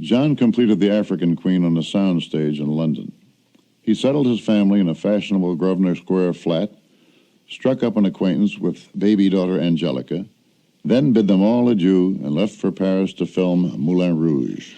John completed The African Queen on the soundstage in London. He settled his family in a fashionable Grosvenor Square flat, struck up an acquaintance with baby daughter Angelica, then bid them all adieu and left for Paris to film Moulin Rouge.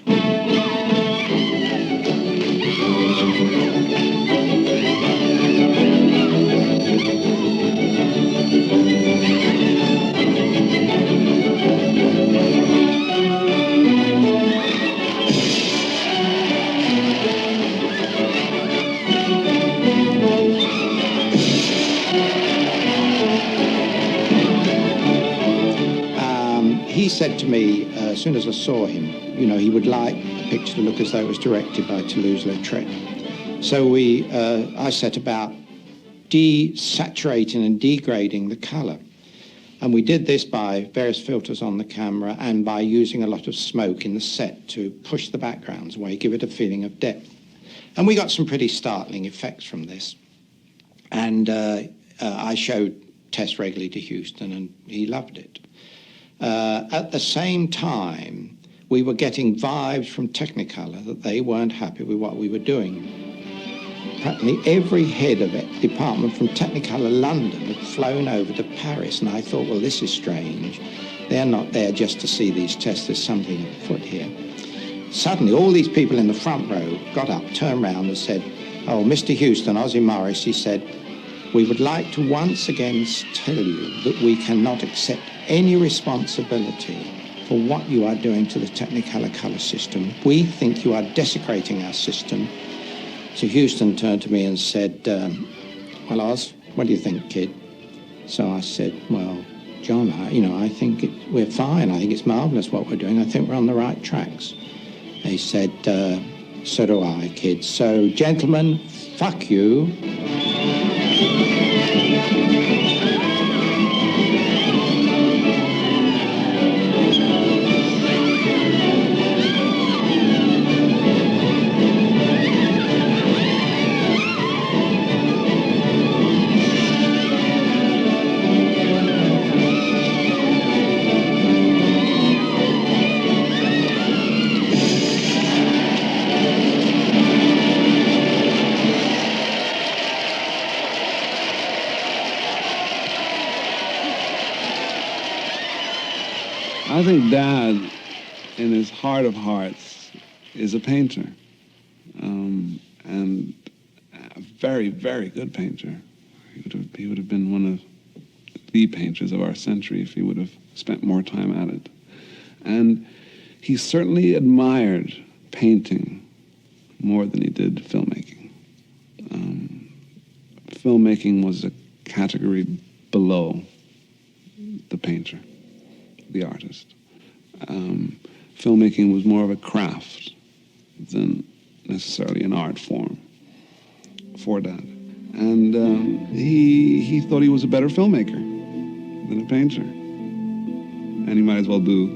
He said to me, as soon as I saw him, you know, he would like the picture to look as though it was directed by Toulouse-Lautrec. So I set about desaturating and degrading the colour. And we did this by various filters on the camera and by using a lot of smoke in the set to push the backgrounds away, give it a feeling of depth. And we got some pretty startling effects from this. And I showed Tess regularly to Huston, and he loved it. At the same time, we were getting vibes from Technicolor that they weren't happy with what we were doing. Practically every head of it department from Technicolor London had flown over to Paris, and I thought, well, this is strange. They're not there just to see these tests. There's something afoot here. Suddenly, all these people in the front row got up, turned around and said, oh, Mr. Huston, Ozzie Morris, he said, we would like to once again tell you that we cannot accept any responsibility for what you are doing to the Technicolor colour system. We think you are desecrating our system. So Huston turned to me and said, well, Oz, what do you think, kid? So I said, well, John, I think we're fine. I think it's marvellous what we're doing. I think we're on the right tracks. He said, so do I, kid. So, gentlemen, fuck you. I think Dad, in his heart of hearts, is a painter, and a very, very good painter. He would have been one of the painters of our century if he would have spent more time at it. And he certainly admired painting more than he did filmmaking. Filmmaking was a category below the painter, the artist. Filmmaking was more of a craft than necessarily an art form for Dad. And he thought he was a better filmmaker than a painter. And he might as well do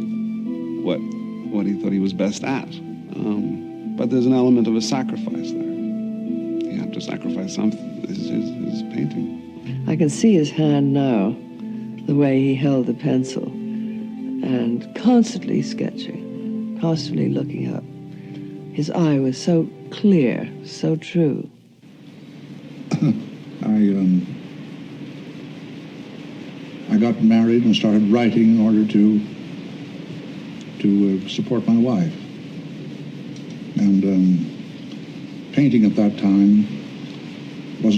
what he thought he was best at. But there's an element of a sacrifice there. He had to sacrifice his painting. I can see his hand now, the way he held the pencil, and constantly sketching, constantly looking up. His eye was so clear, so true. I got married and started writing in order to support my wife. And painting at that time was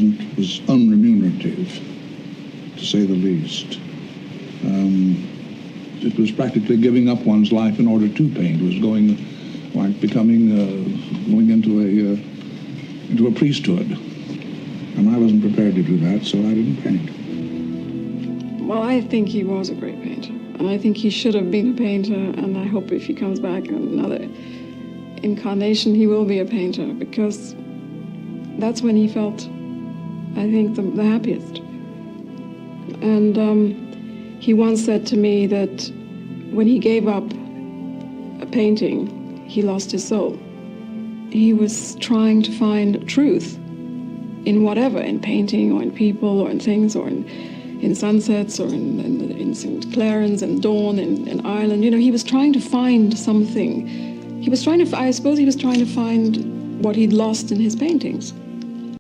unremunerative, to say the least. It was practically giving up one's life in order to paint. It was going into a priesthood. And I wasn't prepared to do that, so I didn't paint. Well, I think he was a great painter. And I think he should have been a painter, and I hope if he comes back in another incarnation, he will be a painter, because that's when he felt, I think, the happiest. And he once said to me that when he gave up a painting, he lost his soul. He was trying to find truth in whatever, in painting or in people or in things or in sunsets or in St. Clarence and dawn in Ireland. You know, he was trying to find something. He was trying to, I suppose he was trying to find what he'd lost in his paintings.